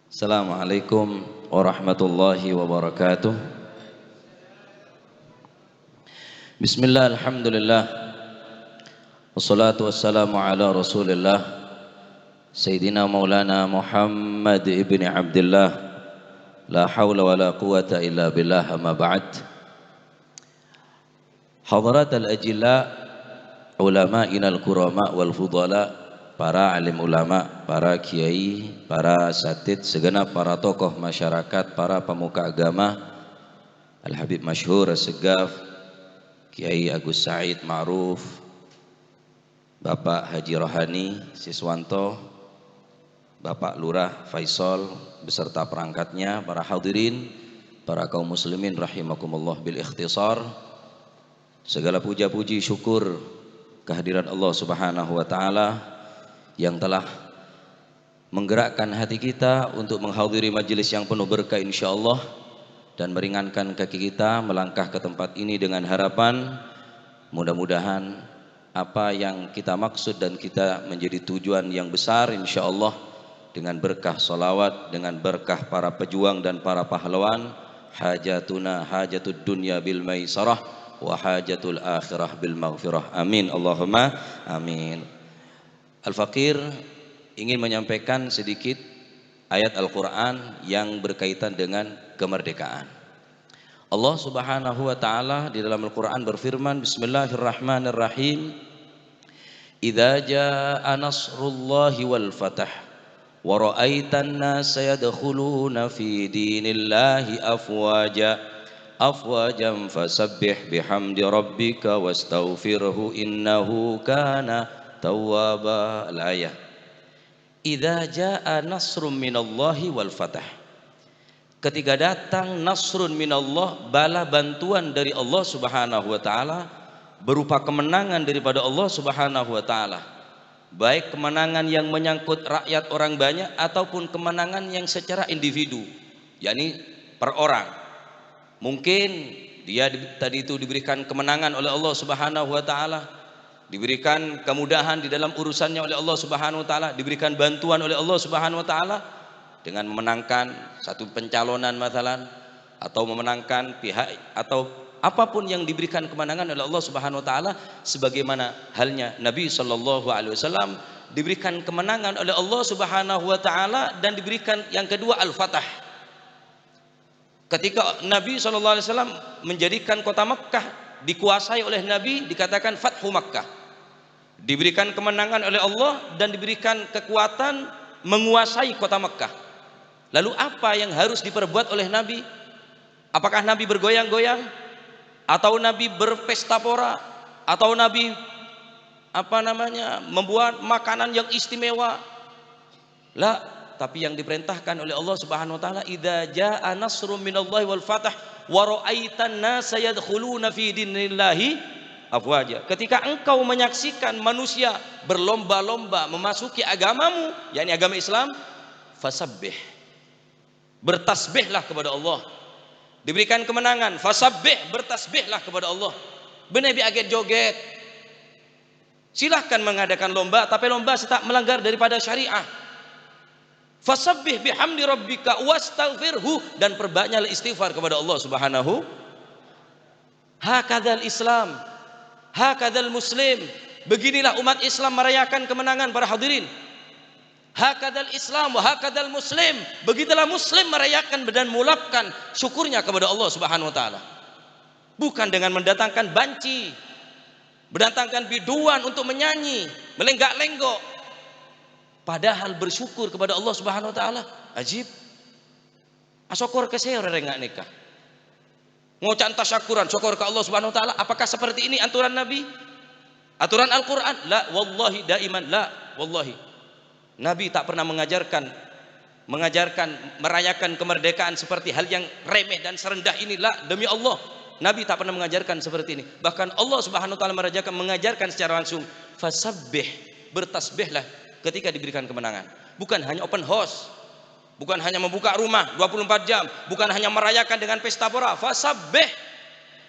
Assalamualaikum warahmatullahi wabarakatuh. Bismillah, alhamdulillah, wassalatu wassalamu ala rasulillah Sayyidina maulana Muhammad ibn Abdullah. La hawla wa la quwata illa billah, amma ba'd. Hadirat al-ajilla, ulama'ina al-kurama wal fudala, para alim ulama, para kiai, para asatid, segenap para tokoh masyarakat, para pemuka agama, Al-Habib Masyhur As-Segaf, Kiai Agus Said Ma'ruf, Bapak Haji Rohani Siswanto, Bapak Lurah Faisal beserta perangkatnya, para hadirin, para kaum muslimin rahimakumullah bil ikhtisar. Segala puja-puji syukur kehadiran Allah Subhanahu wa taala yang telah menggerakkan hati kita untuk menghadiri majelis yang penuh berkah insyaallah, dan meringankan kaki kita melangkah ke tempat ini dengan harapan mudah-mudahan apa yang kita maksud dan kita menjadi tujuan yang besar insyaallah, dengan berkah salawat, dengan berkah para pejuang dan para pahlawan, hajatuna hajatud dunya bil maisarah wa hajatul akhirah bil maghfirah, amin Allahumma amin. Al-Faqir ingin menyampaikan sedikit ayat Al-Quran yang berkaitan dengan kemerdekaan. Allah Subhanahu wa taala di dalam Al-Quran berfirman, Bismillahirrahmanirrahim, Idza jaa nasrullahi wal fath wa ra'aitan nasa yadkhuluna fi dinillahi afwajan fasabbih bihamdi rabbika wastaghfirhu innahu kana tawwaba. Al-ayah. Idza jaa nasrun minallahi wal fath, ketika datang nasrun minallah, bala bantuan dari Allah Subhanahu wa taala, berupa kemenangan daripada Allah Subhanahu wa taala, baik kemenangan yang menyangkut rakyat orang banyak ataupun kemenangan yang secara individu, yakni per orang. Mungkin dia tadi itu diberikan kemenangan oleh Allah Subhanahu wa taala, diberikan kemudahan di dalam urusannya oleh Allah Subhanahu wa taala, diberikan bantuan oleh Allah Subhanahu wa taala dengan memenangkan satu pencalonan masalan, atau memenangkan pihak, atau apapun yang diberikan kemenangan oleh Allah Subhanahu wa taala, sebagaimana halnya Nabi sallallahu alaihi wasallam diberikan kemenangan oleh Allah Subhanahu wa taala dan diberikan yang kedua al-Fatah. Ketika Nabi sallallahu alaihi wasallam menjadikan kota Makkah dikuasai oleh Nabi, dikatakan Fathu Makkah, diberikan kemenangan oleh Allah dan diberikan kekuatan menguasai kota Makkah. Lalu apa yang harus diperbuat oleh Nabi? Apakah Nabi bergoyang-goyang, atau Nabi berpesta pora, atau Nabi membuat makanan yang istimewa? La, tapi yang diperintahkan oleh Allah Subhanahu wa taala, idza jaa nasrun minallahi wal fath wa ra'aitan nasa yadkhuluna fi dinillahi afwaja. Ketika engkau menyaksikan manusia berlomba-lomba memasuki agamamu, yakni agama Islam, fasabbih, bertasbihlah kepada Allah. Diberikan kemenangan, fasabbih, bertasbihlah kepada Allah. Benebi aget joget. Silahkan mengadakan lomba, tapi lomba tak melanggar daripada syariah. Fasabbih bihamdi rabbika wastaghfirhu, dan perbanyaklah istighfar kepada Allah Subhanahu. Hakadzal Islam, hakadzal muslim. Beginilah umat Islam merayakan kemenangan, para hadirin. Hakadzal Islam wa hakadzal muslim. Begitulah muslim merayakan dan mengulapkan syukurnya kepada Allah Subhanahu wa taala. Bukan dengan mendatangkan banci, mendatangkan biduan untuk menyanyi, melenggak-lenggok. Padahal bersyukur kepada Allah Subhanahu wa taala. Ajib. Asyukur ke saya orang enggak nikah. Ngucap tasyakuran, syukur ke Allah Subhanahu wa taala. Apakah seperti ini aturan Nabi? Aturan Al-Qur'an? La wallahi daiman la wallahi. Nabi tak pernah mengajarkan merayakan kemerdekaan seperti hal yang remeh dan serendah ini. La, demi Allah, Nabi tak pernah mengajarkan seperti ini. Bahkan Allah Subhanahu wa taala mengajarkan secara langsung, fasabbih, bertasbihlah ketika diberikan kemenangan. Bukan hanya open house, bukan hanya membuka rumah 24 jam, bukan hanya merayakan dengan pesta pora. Fasabbih,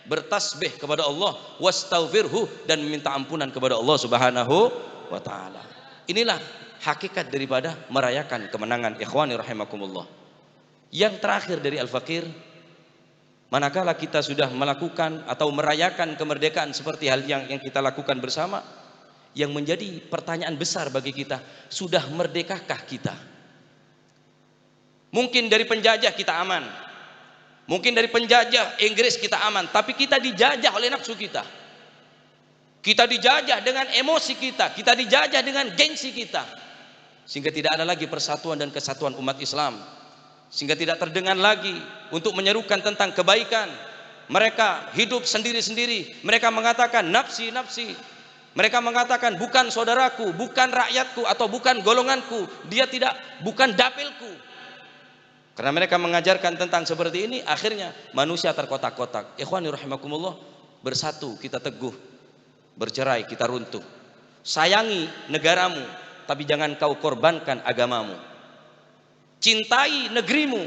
bertasbih kepada Allah, wastaghfirhu, dan meminta ampunan kepada Allah Subhanahu wa taala. Inilah hakikat daripada merayakan kemenangan. Ikhwani rahimakumullah. Yang terakhir dari Al-Faqir, manakala kita sudah melakukan atau merayakan kemerdekaan seperti hal yang kita lakukan bersama, yang menjadi pertanyaan besar bagi kita, sudah merdekakah kita? Mungkin dari penjajah kita aman, mungkin dari penjajah Inggris kita aman, tapi kita dijajah oleh nafsu kita. Kita dijajah dengan emosi kita dijajah dengan gengsi kita, sehingga tidak ada lagi persatuan dan kesatuan umat Islam, sehingga tidak terdengar lagi untuk menyerukan tentang kebaikan. Mereka hidup sendiri-sendiri, mereka mengatakan nafsi, nafsi. Mereka mengatakan bukan saudaraku, bukan rakyatku, atau bukan golonganku, dia tidak, bukan dapilku. Karena mereka mengajarkan tentang seperti ini, akhirnya manusia terkotak-kotak. Ikhwani rahimakumullah, bersatu kita teguh, bercerai kita runtuh. Sayangi negaramu, tapi jangan kau korbankan agamamu. Cintai negerimu,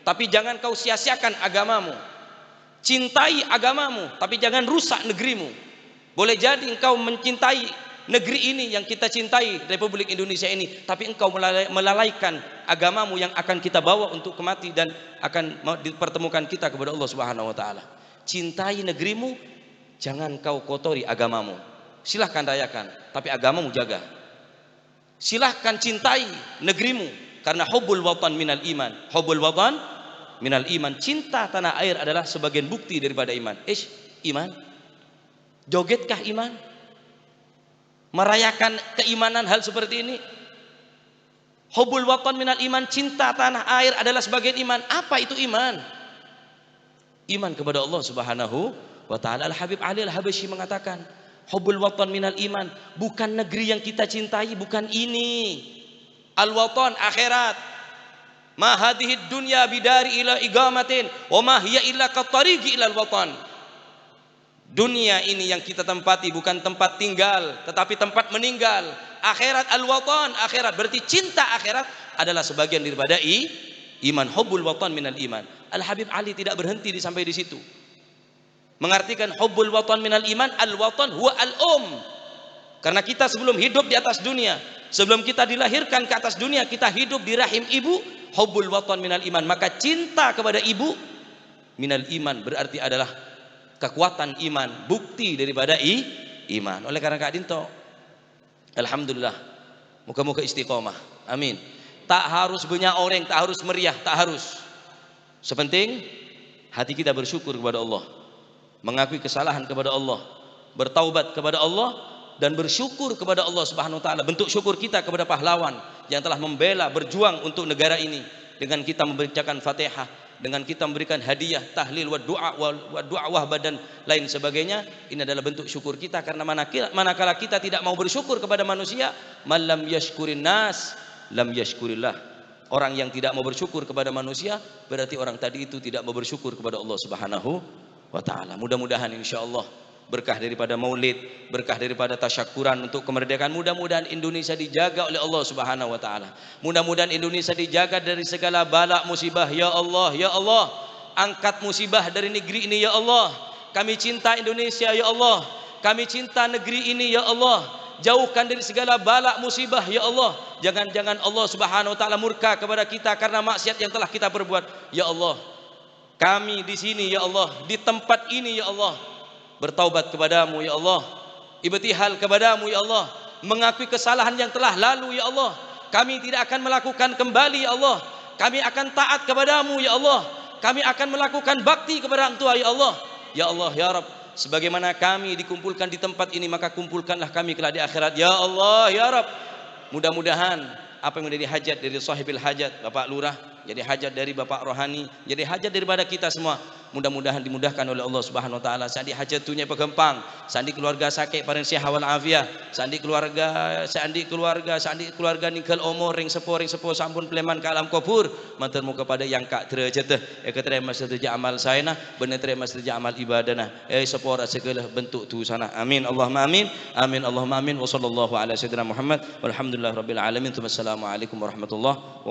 tapi jangan kau sia-siakan agamamu. Cintai agamamu, tapi jangan rusak negerimu. Boleh jadi engkau mencintai negeri ini yang kita cintai, Republik Indonesia ini, tapi engkau melalaikan agamamu yang akan kita bawa untuk kemati dan akan dipertemukan kita kepada Allah Subhanahu wa taala. Cintai negerimu, jangan kau kotori agamamu. Silahkan rayakan, tapi agamamu jaga. Silahkan cintai negerimu, karena hubbul watan minal iman. Hubbul watan minal iman. Cinta tanah air adalah sebagian bukti daripada iman. Iman? Jogetkah iman? Merayakan keimanan hal seperti ini? Hubbul watan minal iman. Cinta tanah air adalah sebagian iman. Apa itu iman? Iman kepada Allah Subhanahu wa ta'ala. Al-Habib Ali Al-Habashi mengatakan, hubbul watan minal iman. Bukan negeri yang kita cintai, bukan ini. Al-watan akhirat. Ma hadhihi dunya bidari ila igamatin wa ma hiya illa qattariqi ila al-watan. Dunia ini yang kita tempati bukan tempat tinggal, tetapi tempat meninggal. Akhirat al-watan, akhirat berarti cinta akhirat adalah sebagian daripada iman. Hubbul watan minal iman. Al-Habib Ali tidak berhenti sampai di situ. Mengartikan hubbul watan minal iman, al-watan huwa al-um. Karena kita sebelum hidup di atas dunia, sebelum kita dilahirkan ke atas dunia, kita hidup di rahim ibu. Hubbul watan minal iman. Maka cinta kepada ibu minal iman berarti adalah kekuatan iman, bukti daripada iman. Oleh karena Kak Dinto, alhamdulillah, muka-muka istiqomah, amin. Tak harus banyak orang, tak harus meriah, tak harus. Sepenting hati kita bersyukur kepada Allah, mengakui kesalahan kepada Allah, bertaubat kepada Allah, dan bersyukur kepada Allah Subhanahu wa taala. Bentuk syukur kita kepada pahlawan yang telah membela, berjuang untuk negara ini, dengan kita membacakan Fatihah, dengan kita memberikan hadiah, tahlil, wa du'a dan lain sebagainya. Ini adalah bentuk syukur kita. Karena manakala kita tidak mau bersyukur kepada manusia, man lam yashkurin nas lam yashkurillah. Orang yang tidak mau bersyukur kepada manusia, berarti orang tadi itu tidak mau bersyukur kepada Allah Subhanahu wa taala. Mudah-mudahan insyaallah berkah daripada maulid, berkah daripada tasyakuran untuk kemerdekaan, mudah-mudahan Indonesia dijaga oleh Allah Subhanahu wa taala. Mudah-mudahan Indonesia dijaga dari segala bala musibah. Ya Allah, ya Allah, angkat musibah dari negeri ini ya Allah. Kami cinta Indonesia ya Allah. Kami cinta negeri ini ya Allah. Jauhkan dari segala bala musibah ya Allah. Jangan-jangan Allah Subhanahu wa taala murka kepada kita karena maksiat yang telah kita perbuat. Ya Allah, kami di sini ya Allah, di tempat ini ya Allah, bertaubat kepadamu ya Allah, ibtihal kepadamu ya Allah, mengakui kesalahan yang telah lalu ya Allah. Kami tidak akan melakukan kembali ya Allah. Kami akan taat kepadamu ya Allah. Kami akan melakukan bakti kepada orang tua ya Allah. Ya Allah ya Rabb, sebagaimana kami dikumpulkan di tempat ini, maka kumpulkanlah kami kelak di akhirat ya Allah ya Rabb. Mudah-mudahan apa yang menjadi hajat dari sahibil hajat Bapak Lurah, jadi hajat dari Bapak Rohani, jadi hajat daripada kita semua, mudah-mudahan dimudahkan oleh Allah Subhanahu wa taala. Sandi hajatunya pegempang, sandi keluarga sakit paring sehat wal afiah, sandi keluarga ninggal umur ring sepo sampun pleman ke alam kubur, maturmu kepada yang kak derajat keterima sedaya amal saena, bener terima sedaya amal ibadana, sepora segala bentuk dosana. Amin Allahumma amin. Amin Allahumma amin. Wa sallallahu ala sayyidina Muhammad walhamdulillahirabbil alamin. Wassalamualaikum warahmatullahi wabarakatuh.